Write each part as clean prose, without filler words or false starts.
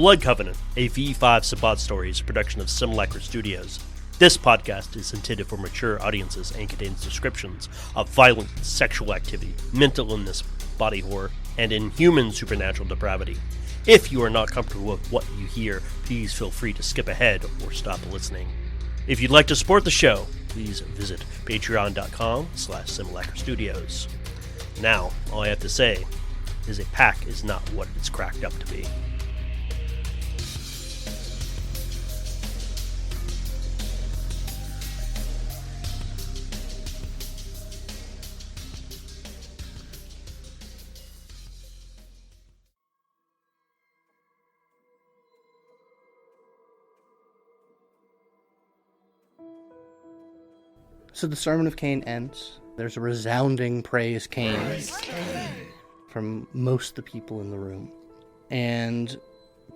Blood Covenant, a V5 Esbat story, is a production of Simulacra Studios. This podcast is intended for mature audiences and contains descriptions of violent sexual activity, mental illness, body horror, and inhuman supernatural depravity. If you are not comfortable with what you hear, please feel free to skip ahead or stop listening. If you'd like to support the show, please visit patreon.com/Simulacra Studios. Now, all I have to say is a pack is not what it's cracked up to be. So the Sermon of Cain ends. There's a resounding praise Cain from most of the people in the room. And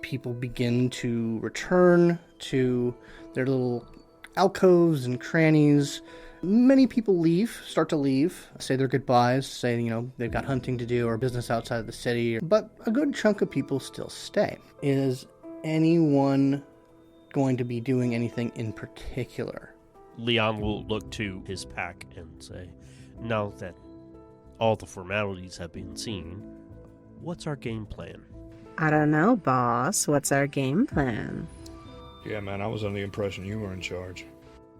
people begin to return to their little alcoves and crannies. Many people start to leave, say their goodbyes, say, they've got hunting to do or business outside of the city. But a good chunk of people still stay. Is anyone going to be doing anything in particular? Leon will look to his pack and say, now that all the formalities have been seen, what's our game plan? I don't know, boss. What's our game plan? Yeah, man, I was under the impression you were in charge.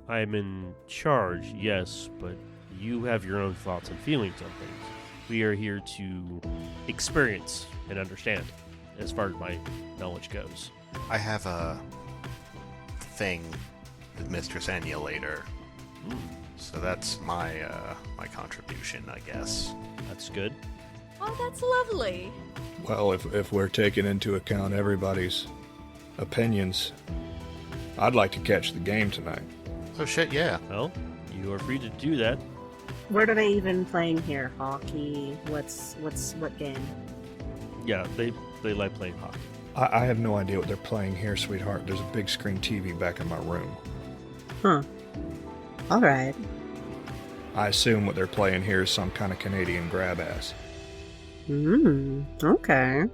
I'm in charge, yes, but you have your own thoughts and feelings on things. We are here to experience and understand, as far as my knowledge goes. I have a thing with Mistress Enya later. So that's my contribution, I guess. That's good. Oh, that's lovely. Well, if we're taking into account everybody's opinions, I'd like to catch the game tonight. Oh shit, yeah. Well, you are free to do that. What are they even playing here? Hockey? What game? Yeah, they like playing hockey. I have no idea what they're playing here, sweetheart. There's a big screen TV back in my room. Huh. Alright. I assume what they're playing here is some kind of Canadian grab-ass. Okay.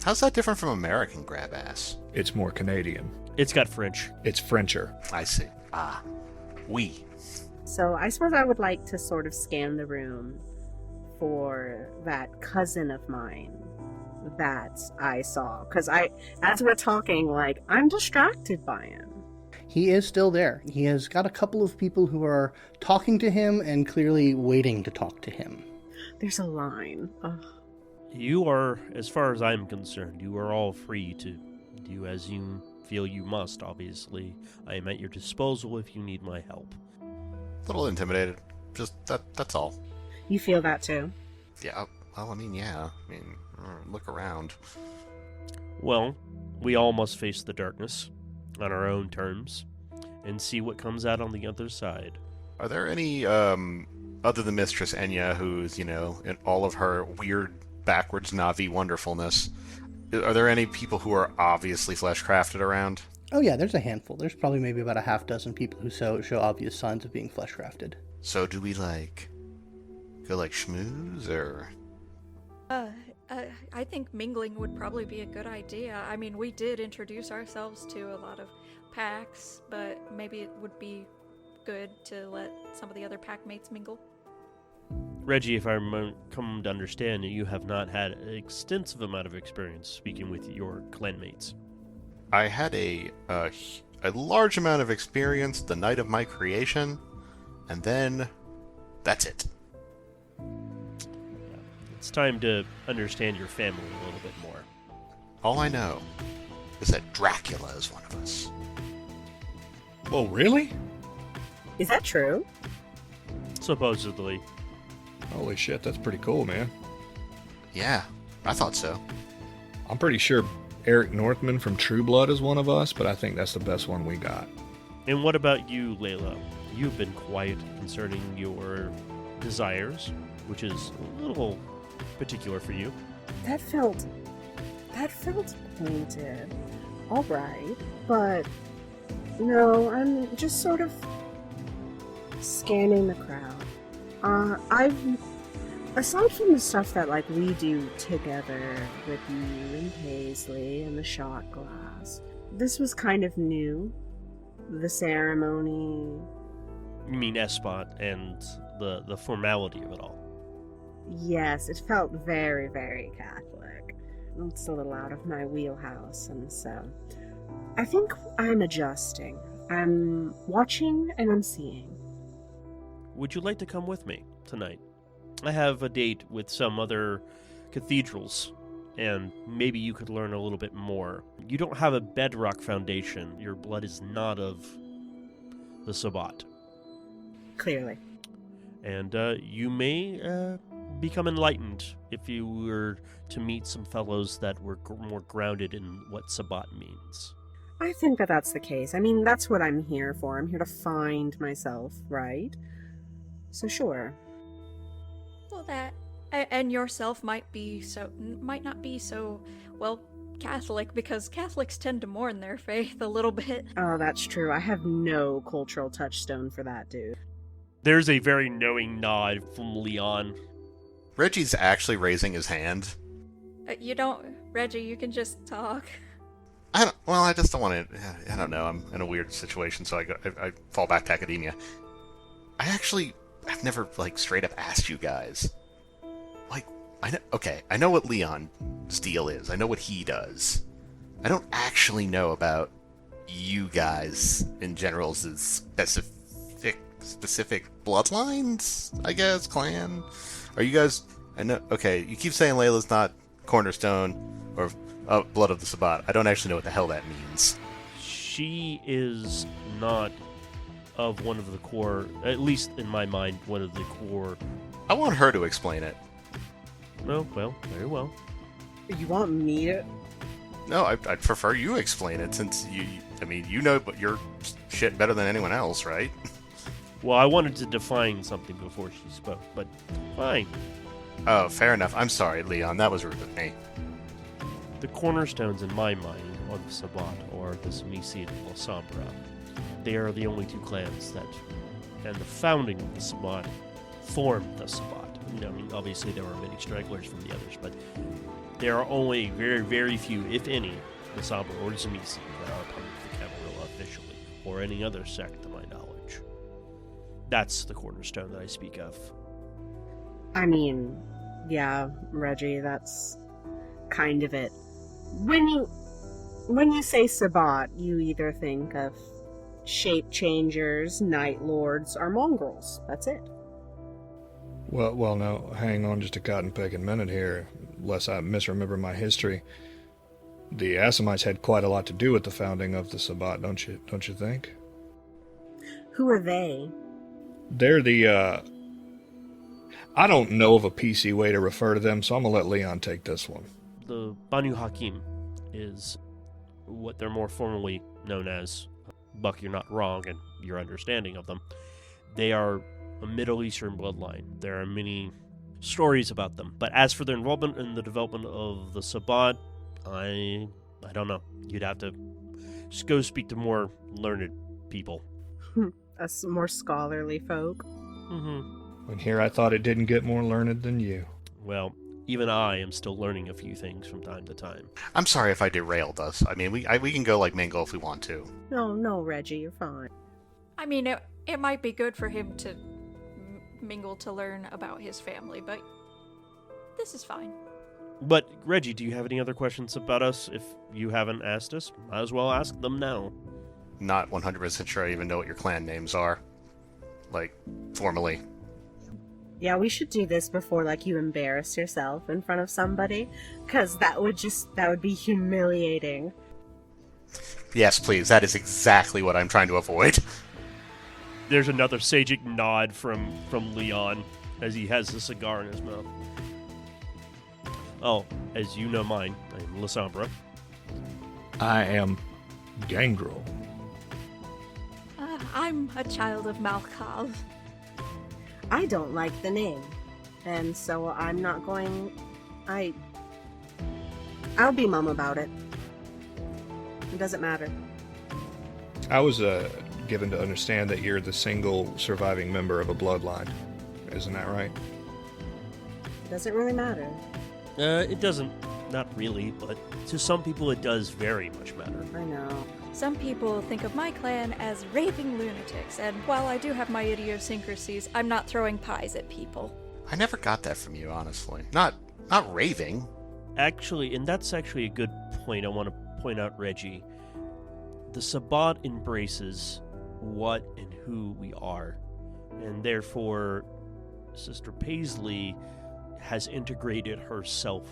How's that different from American grab-ass? It's more Canadian. It's got French. It's Frencher. I see. Oui. So I suppose I would like to sort of scan the room for that cousin of mine that I saw. Because as we're talking, I'm distracted by him. He is still there. He has got a couple of people who are talking to him and clearly waiting to talk to him. There's a line. Ugh. You are, as far as I'm concerned, you are all free to do as you feel you must, obviously. I am at your disposal if you need my help. A little intimidated. Just that's all. You feel that too? Yeah, well, yeah. Look around. Well, we all must face the darkness on our own terms and see what comes out on the other side. Are there any, other than Mistress Enya, who's, in all of her weird backwards Navi wonderfulness, are there any people who are obviously flesh-crafted around? Oh yeah, there's a handful. There's probably maybe about a half dozen people who show obvious signs of being flesh-crafted. So do we, go schmooze, or...? I think mingling would probably be a good idea. I mean, we did introduce ourselves to a lot of packs, but maybe it would be good to let some of the other pack mates mingle. Reggie, if I come to understand, you have not had an extensive amount of experience speaking with your clanmates. I had a large amount of experience the night of my creation, and then that's it. It's time to understand your family a little bit more. All I know is that Dracula is one of us. Well, really? Is that true? Supposedly. Holy shit, that's pretty cool, man. Yeah, I thought so. I'm pretty sure Eric Northman from True Blood is one of us, but I think that's the best one we got. And what about you, Layla? You've been quiet concerning your desires, which is a little particular for you. That felt pointed. Alright, but no, I'm just sort of scanning the crowd. Aside from the stuff that, like, we do together with you and Payslee and the shot glass, this was kind of new. The ceremony. You mean Esbat and the formality of it all? Yes, it felt very, very Catholic. It's a little out of my wheelhouse, and so I think I'm adjusting. I'm watching and I'm seeing. Would you like to come with me tonight? I have a date with some other cathedrals, and maybe you could learn a little bit more. You don't have a bedrock foundation. Your blood is not of the Sabbat. Clearly. And you may become enlightened if you were to meet some fellows that were more grounded in what Sabbat means. I think that that's the case. I mean, that's what I'm here for. I'm here to find myself, right? So sure. Well, that and yourself might not be so well Catholic, because Catholics tend to mourn their faith a little bit. Oh, that's true. I have no cultural touchstone for that, dude. There's a very knowing nod from Leon. Reggie's actually raising his hand. Reggie, you can just talk. I just don't want to. I don't know. I'm in a weird situation, so I fall back to academia. I've never straight up asked you guys. I know what Leon's deal is. I know what he does. I don't actually know about you guys in general's specific bloodlines, I guess, clan. Are you guys? I know. Okay, you keep saying Layla's not cornerstone or blood of the Sabbat. I don't actually know what the hell that means. She is not of one of the core, at least in my mind, one of the core. I want her to explain it. Oh, well, very well. You want me to? No, I'd prefer you explain it, since you know your shit better than anyone else, right? Well, I wanted to define something before she spoke, but fine. Oh, fair enough. I'm sorry, Leon. That was rude of me. The cornerstones in my mind on the Sabbat are the Tzimisce and Lasombra. They are the only two clans that, and the founding of the Sabbat, formed the Sabbat. Obviously there are many stragglers from the others, but there are only very, very few, if any, Lasombra or Tzimisce that are part of the Gangrel officially, or any other sect to my knowledge. That's the cornerstone that I speak of. I mean, yeah, Reggie, that's kind of it. When you say Sabbat, you either think of shape changers, night lords, or mongrels. That's it. Well, now, hang on just a cotton-picking minute here, lest I misremember my history. The Assamites had quite a lot to do with the founding of the Sabbat, don't you think? Who are they? They're the, I don't know of a PC way to refer to them, so I'm gonna let Leon take this one. The Banu Hakim is what they're more formally known as. Buck, you're not wrong in your understanding of them. They are a Middle Eastern bloodline. There are many stories about them. But as for their involvement in the development of the Sabbat, I don't know. You'd have to just go speak to more learned people. More scholarly folk. Mm-hmm. And here I thought it didn't get more learned than you. Well, even I am still learning a few things from time to time. I'm sorry if I derailed us. I mean, we can go mingle if we want to. No, Reggie, you're fine. I mean, it might be good for him to mingle to learn about his family, but this is fine. But, Reggie, do you have any other questions about us? If you haven't asked us, might as well ask them now. Not 100% sure I even know what your clan names are. Formally. Yeah, we should do this before, you embarrass yourself in front of somebody, because that would be humiliating. Yes, please. That is exactly what I'm trying to avoid. There's another sagic nod from Leon as he has the cigar in his mouth. Oh, as you know mine, I'm Lasombra. I am Gangrel. I'm a child of Malkav. I don't like the name, and so I'm not going... I'll be mum about it. It doesn't matter. I was given to understand that you're the single surviving member of a bloodline. Isn't that right? It doesn't really matter. It doesn't, not really, but to some people it does very much matter. I know. Some people think of my clan as raving lunatics, and while I do have my idiosyncrasies, I'm not throwing pies at people. I never got that from you, honestly. Not raving. Actually, and that's actually a good point I want to point out, Reggie. The Sabbat embraces what and who we are, and therefore Sister Payslee has integrated herself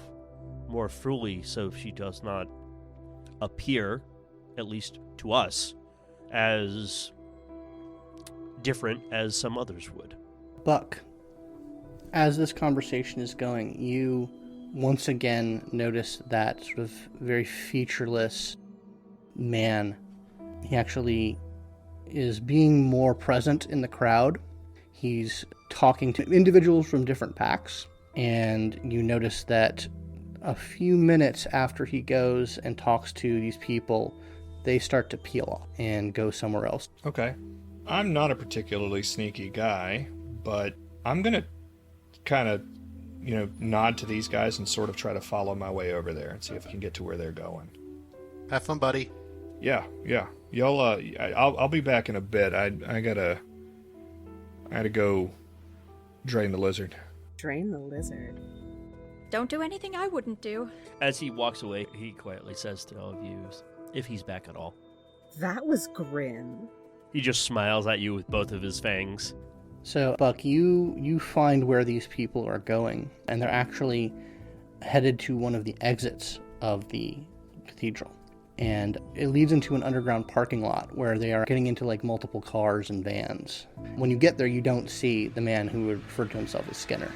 more fully so she does not appear, at least to us, as different as some others would. Buck, as this conversation is going, you once again notice that sort of very featureless man. He actually is being more present in the crowd. He's talking to individuals from different packs, and you notice that a few minutes after he goes and talks to these people, they start to peel off and go somewhere else. Okay. I'm not a particularly sneaky guy, but I'm going to kind of, nod to these guys and sort of try to follow my way over there and see if I can get to where they're going. Have fun, buddy. Yeah. Y'all, I'll be back in a bit. I gotta go drain the lizard. Drain the lizard. Don't do anything I wouldn't do. As he walks away, he quietly says to all of you, if he's back at all. That was grim. He just smiles at you with both of his fangs. So, Buck, you find where these people are going, and they're actually headed to one of the exits of the cathedral. And it leads into an underground parking lot where they are getting into like multiple cars and vans. When you get there, you don't see the man who referred to himself as Skinner.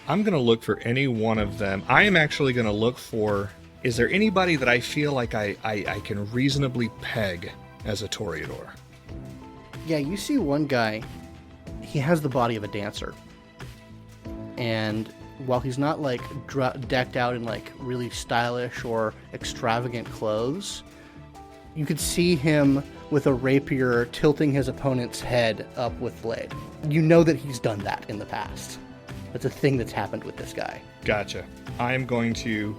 I'm going to look for any one of them. I am actually going to look for, is there anybody that I feel like I can reasonably peg as a Toreador? Yeah, you see one guy, he has the body of a dancer. And while he's not like decked out in like really stylish or extravagant clothes, you could see him with a rapier tilting his opponent's head up with blade. You know that he's done that in the past. That's a thing that's happened with this guy. Gotcha. I'm going to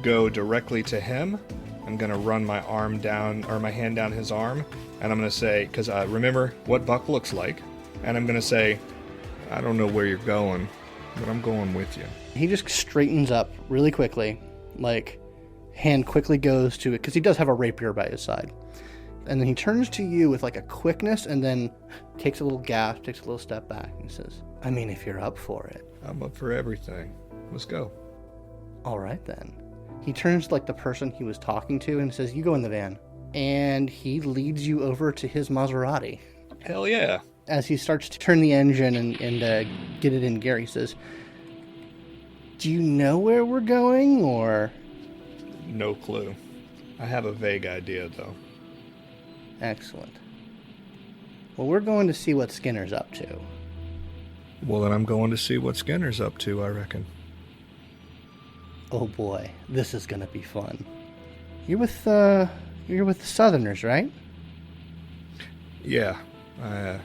go directly to him. I'm going to run my arm down, or my hand down his arm, and I'm going to say, because remember what Buck looks like, and I'm going to say, I don't know where you're going, but I'm going with you. He just straightens up really quickly, like hand quickly goes to it, because he does have a rapier by his side. And then he turns to you with like a quickness and then takes a little gasp, takes a little step back, and says, I mean, if you're up for it. I'm up for everything. Let's go. All right, then. He turns to like the person he was talking to and says, you go in the van. And he leads you over to his Maserati. Hell yeah. As he starts to turn the engine and get it in gear, he says, do you know where we're going, or? No clue. I have a vague idea, though. Excellent. Well, we're going to see what Skinner's up to. Well, then I'm going to see what Skinner's up to, I reckon. Oh boy, this is going to be fun. You're with the Southerners, right? Yeah. I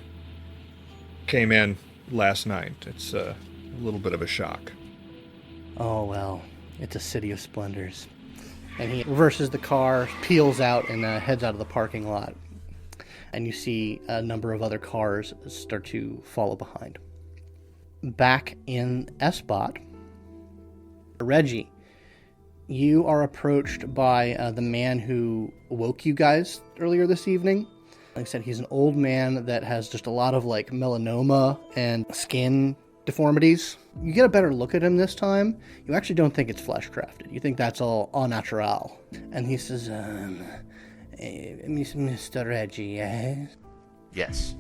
came in last night. It's a little bit of a shock. Oh, well, it's a city of splendors. And he reverses the car, peels out, and heads out of the parking lot. And you see a number of other cars start to follow behind. Back in Esbat, Reggie, you are approached by the man who woke you guys earlier this evening. Like I said, he's an old man that has just a lot of like melanoma and skin deformities. You get a better look at him this time. You actually don't think it's flesh crafted. You think that's all au natural. And he says, Mr. Reggie, yes? Yes.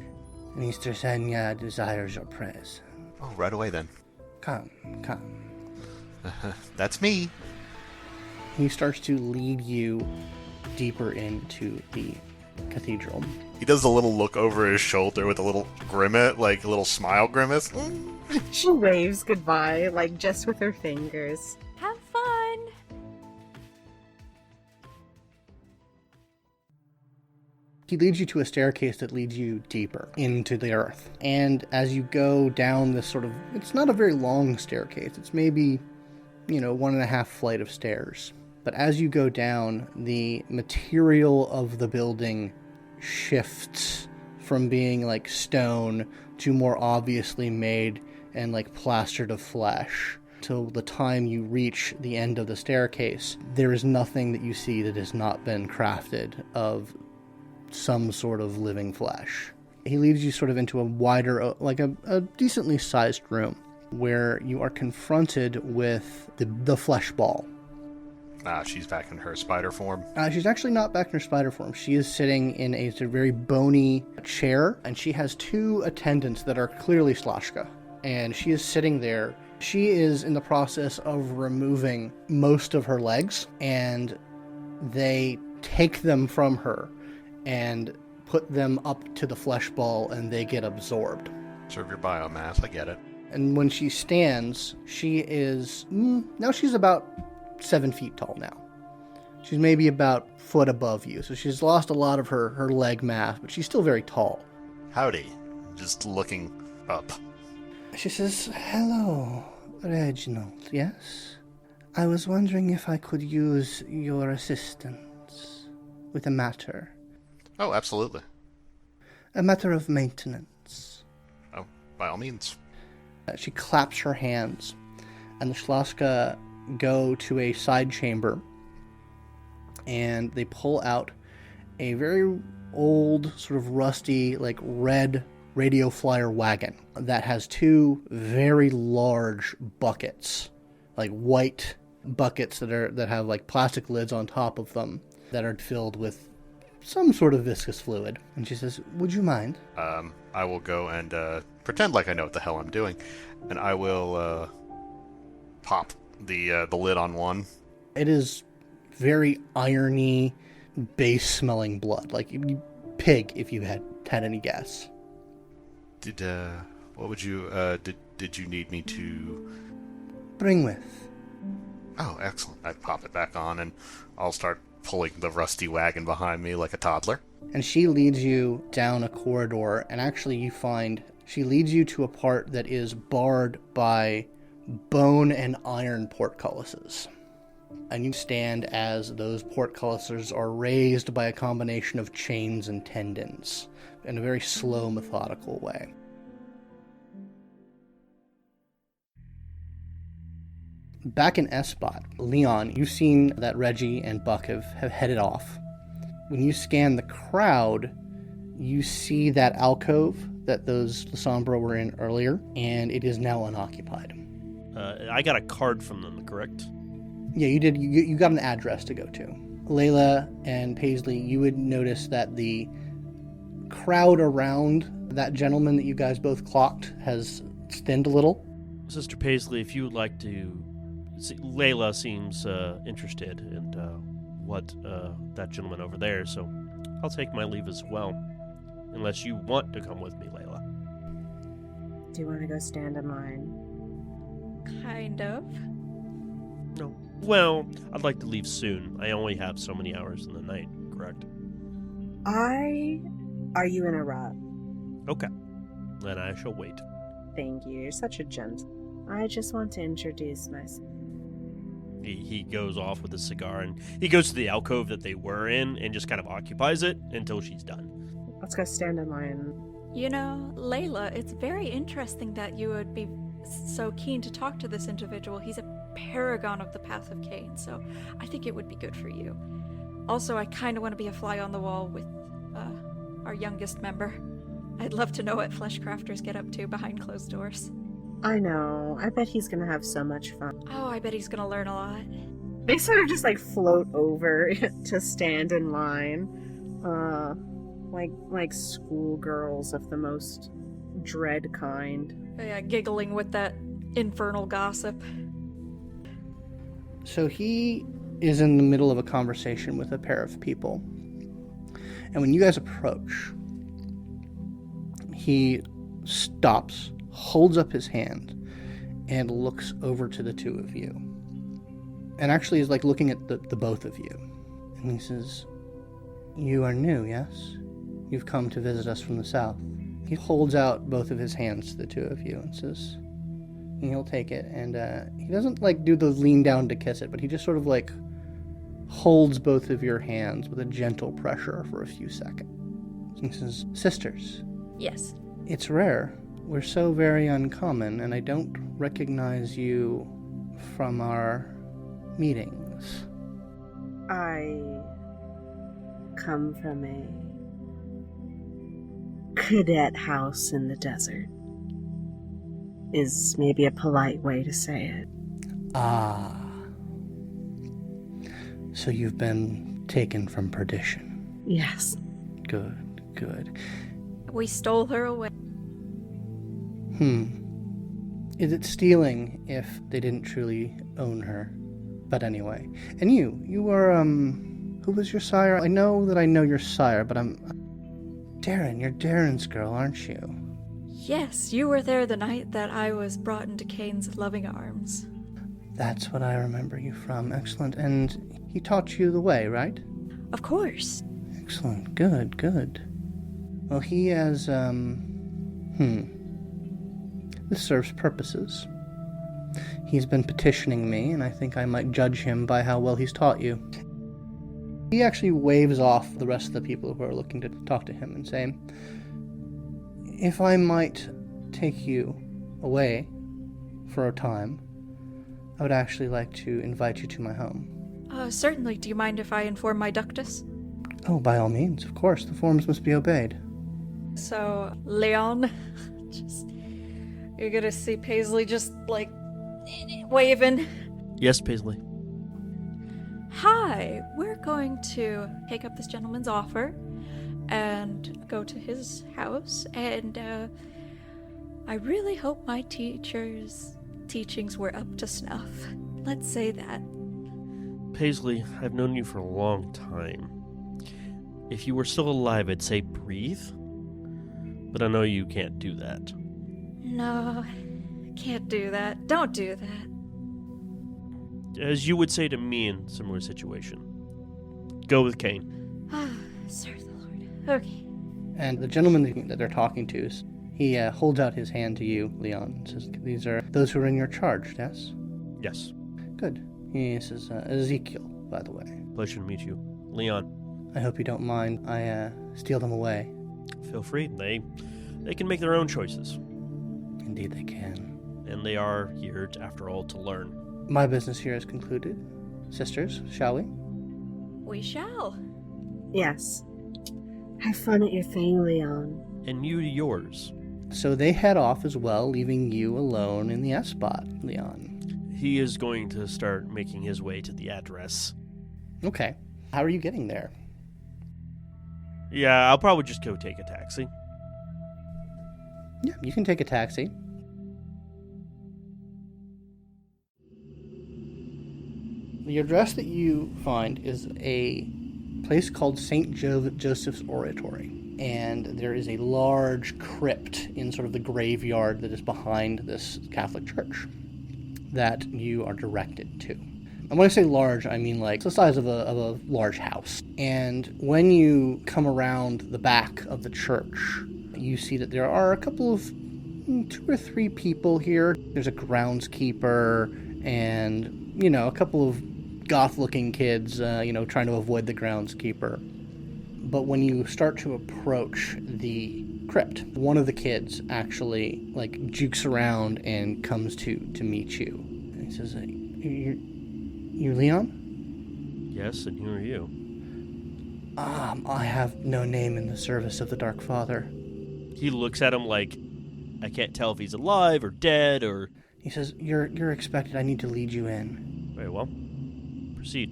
Mr. Sanya desires your prayers. Oh, right away then. Come. That's me. He starts to lead you deeper into the cathedral. He does a little look over his shoulder with a little grimace, like a little smile grimace. She waves goodbye, like just with her fingers. Have fun! He leads you to a staircase that leads you deeper into the earth. And as you go down this sort of, it's not a very long staircase. It's maybe, 1.5 flight of stairs. But as you go down, the material of the building shifts from being like stone to more obviously made and like plastered of flesh. Till the time you reach the end of the staircase, there is nothing that you see that has not been crafted of some sort of living flesh. He leads you sort of into a wider, like a decently sized room where you are confronted with the flesh ball. She's back in her spider form. She's actually not back in her spider form. She is sitting in a very bony chair, and she has 2 attendants that are clearly Sloshka. And she is sitting there. She is in the process of removing most of her legs, and they take them from her and put them up to the flesh ball, and they get absorbed. Serve your biomass, I get it. And when she stands, she is... now she's about 7 feet tall now. She's maybe about a foot above you, so she's lost a lot of her leg mass, but she's still very tall. Howdy. Just looking up. She says, "Hello, Reginald, yes? I was wondering if I could use your assistance with a matter. Oh, absolutely. A matter of maintenance." Oh, by all means. She claps her hands, and the Sloshka go to a side chamber, and they pull out a very old, sort of rusty, like red radio flyer wagon that has 2 very large buckets, like white buckets that have like plastic lids on top of them that are filled with some sort of viscous fluid. And she says, "Would you mind?" I will go and pretend like I know what the hell I'm doing, and I will pop the lid on one. It is very irony, base-smelling blood, like pig, if you had any guess. What would you did you need me to bring with? Oh, excellent. I pop it back on, and I'll start pulling the rusty wagon behind me like a toddler. And she leads you down a corridor, and actually you find she leads you to a part that is barred by bone and iron portcullises. And you stand as those portcullises are raised by a combination of chains and tendons in a very slow, methodical way. Back in Esbat, Leon, you've seen that Reggie and Buck have headed off. When you scan the crowd, you see that alcove that those Lasombra were in earlier, and it is now unoccupied. I got a card from them, correct? Yeah, you did. You got an address to go to. Layla and Payslee, you would notice that the crowd around that gentleman that you guys both clocked has thinned a little. Sister Payslee, if you would like to... Layla seems interested in what that gentleman over there, so I'll take my leave as well. Unless you want to come with me, Layla. Do you want to go stand in line? Kind of. No. Well, I'd like to leave soon. I only have so many hours in the night, correct? Are you in a rut? Okay. Then I shall wait. Thank you. You're such a gent. I just want to introduce myself. He goes off with a cigar, and he goes to the alcove that they were in and just kind of occupies it until she's done. Let's go stand in line. You know, Layla, it's very interesting that you would be so keen to talk to this individual. He's a paragon of the Path of Cain, so I think it would be good for you. Also, I kind of want to be a fly on the wall with our youngest member. I'd love to know what fleshcrafters get up to behind closed doors. I know. I bet he's gonna have so much fun. Oh, I bet he's gonna learn a lot. They sort of just float over to stand in line. Like schoolgirls of the most dread kind. Yeah, giggling with that infernal gossip. So he is in the middle of a conversation with a pair of people. And when you guys approach, he stops, holds up his hand, and looks over to the two of you. And actually is looking at the both of you. And he says, "You are new, yes?" you've come to visit us from the south. He holds out both of his hands to the two of you and says, and he'll take it, and he doesn't like do the lean down to kiss it, but he just sort of like holds both of your hands with a gentle pressure for a few seconds. He says, sisters. Yes. It's rare. We're so very uncommon, and I don't recognize you from our meetings. I come from a cadet house in the desert, is maybe a polite way to say it. Ah. So you've been taken from perdition. Yes. Good, good. We stole her away. Is it stealing if they didn't truly own her? But anyway. And you were, who was your sire? I know your sire, but I'm... Darren, you're Darren's girl, aren't you? Yes, you were there the night that I was brought into Cain's loving arms. That's what I remember you from. Excellent. And he taught you the way, right? Of course. Excellent. Good, good. Well, he has, This serves purposes. He's been petitioning me, and I think I might judge him by how well he's taught you. He actually waves off the rest of the people who are looking to talk to him and say, if I might take you away for a time, I would actually like to invite you to my home. Certainly. Do you mind if I inform my ductus? Oh, by all means, of course. The forms must be obeyed. So, Leon, you're gonna see Payslee just, like, waving. Yes, Payslee. Hi, we're going to take up this gentleman's offer and go to his house, and I really hope my teachings were up to snuff. Let's say that. Payslee, I've known you for a long time. If you were still alive, I'd say breathe. But I know you can't do that. No, can't do that. Don't do that. As you would say to me in a similar situation. Go with Cain. Serve the Lord. Okay. And the gentleman that they're talking to, he holds out his hand to you, Leon, and says, these are those who are in your charge, yes? Yes. Good. He says, Ezekiel, by the way. Pleasure to meet you. Leon. I hope you don't mind. I steal them away. Feel free. They can make their own choices. Indeed they can. And they are here, after all, to learn. My business here is concluded. Sisters, shall we? We shall. Yes. Have fun at your thing, Leon. And you to yours. So they head off as well, leaving you alone in the Esbat, Leon. He is going to start making his way to the address. Okay. How are you getting there? Yeah, I'll probably just go take a taxi. Yeah, you can take a taxi. The address that you find is a place called St. Joseph's Oratory. And there is a large crypt in sort of the graveyard that is behind this Catholic church that you are directed to. And when I say large, I mean like the size of a large house. And when you come around the back of the church, you see that there are a couple of 2 or 3 people here. There's a groundskeeper and, a couple of goth-looking kids, trying to avoid the groundskeeper. But when you start to approach the crypt, one of the kids actually, jukes around and comes to meet you. And he says, You're Leon? Yes, and who are you? I have no name in the service of the Dark Father. He looks at him like, I can't tell if he's alive or dead or... He says, You're expected. I need to lead you in. Very well. Proceed.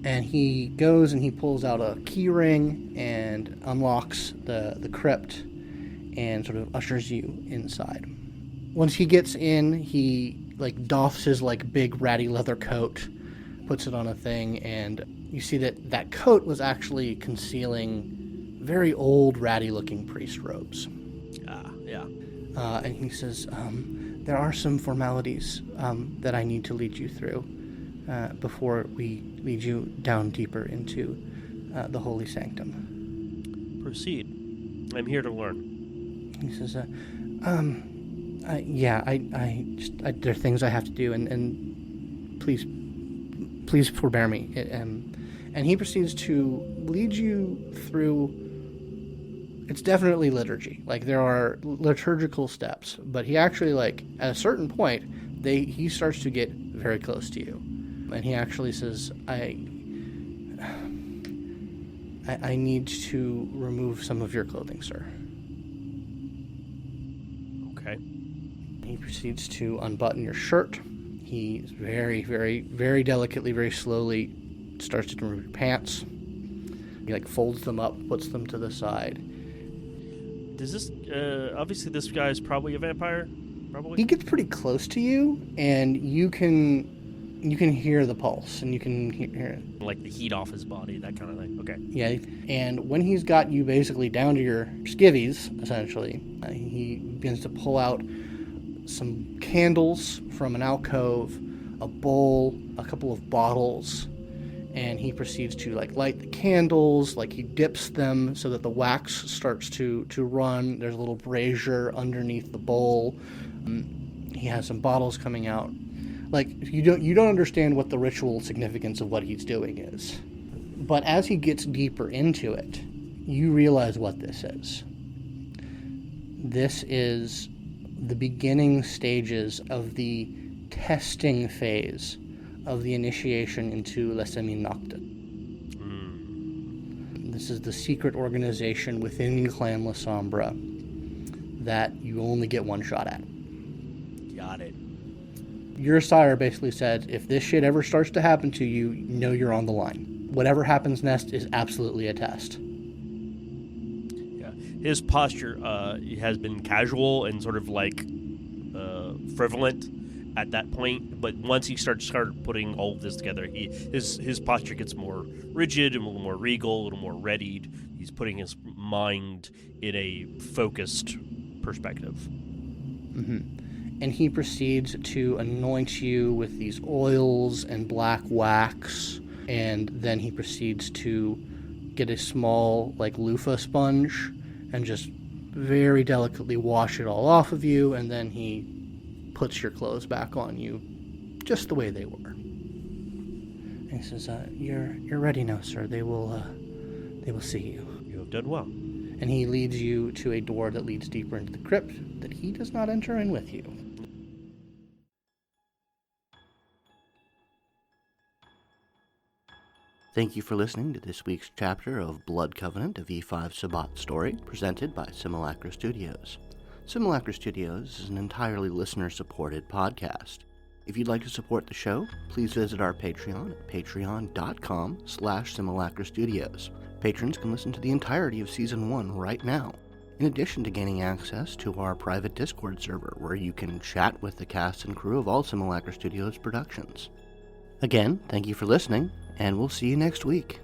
And he goes and he pulls out a key ring and unlocks the crypt and sort of ushers you inside. Once he gets in, he doffs his big ratty leather coat, puts it on a thing, and you see that coat was actually concealing very old ratty looking priest robes. Yeah. And he says, there are some formalities that I need to lead you through before we lead you down deeper into the Holy Sanctum. Proceed. I'm here to learn. He says, there are things I have to do, and please forbear me. And he proceeds to lead you through. It's definitely liturgy. Like, there are liturgical steps, but he actually, like, at a certain point, he starts to get very close to you, and he actually says, I need to remove some of your clothing, sir. Okay. He proceeds to unbutton your shirt. He very, very, very delicately, very slowly starts to remove your pants. He, like, folds them up, puts them to the side. Does this, obviously this guy is probably a vampire? Probably? He gets pretty close to you, and you can hear the pulse, and you can hear it. Like the heat off his body, that kind of thing. Okay. Yeah, and when he's got you basically down to your skivvies, essentially, he begins to pull out some candles from an alcove, a bowl, a couple of bottles, and he proceeds to, like, light the candles. Like, he dips them so that the wax starts to run. There's a little brazier underneath the bowl. He has some bottles coming out. Like, you don't understand what the ritual significance of what he's doing is. But as he gets deeper into it, you realize what this is. This is the beginning stages of the testing phase of the initiation into La Semi-Nocte. This is the secret organization within Clan Lasombra that you only get one shot at. Got it. Your sire basically said, if this shit ever starts to happen to you, know you're on the line. Whatever happens next is absolutely a test. Yeah. His posture has been casual and sort of like frivolent at that point, but once he started putting all of this together, his posture gets more rigid and a little more regal, a little more readied. He's putting his mind in a focused perspective. Mm-hmm. And he proceeds to anoint you with these oils and black wax, and then he proceeds to get a small, like, loofah sponge and just very delicately wash it all off of you, and then he puts your clothes back on you just the way they were. And he says, you're ready now, sir. They will see you. You have done well. And he leads you to a door that leads deeper into the crypt that he does not enter in with you. Thank you for listening to this week's chapter of Blood Covenant, a V5 Sabbat story, presented by Simulacra Studios. Simulacra Studios is an entirely listener-supported podcast. If you'd like to support the show, please visit our Patreon at patreon.com/Simulacra Studios. Patrons can listen to the entirety of Season 1 right now, in addition to gaining access to our private Discord server, where you can chat with the cast and crew of all Simulacra Studios productions. Again, thank you for listening, and we'll see you next week.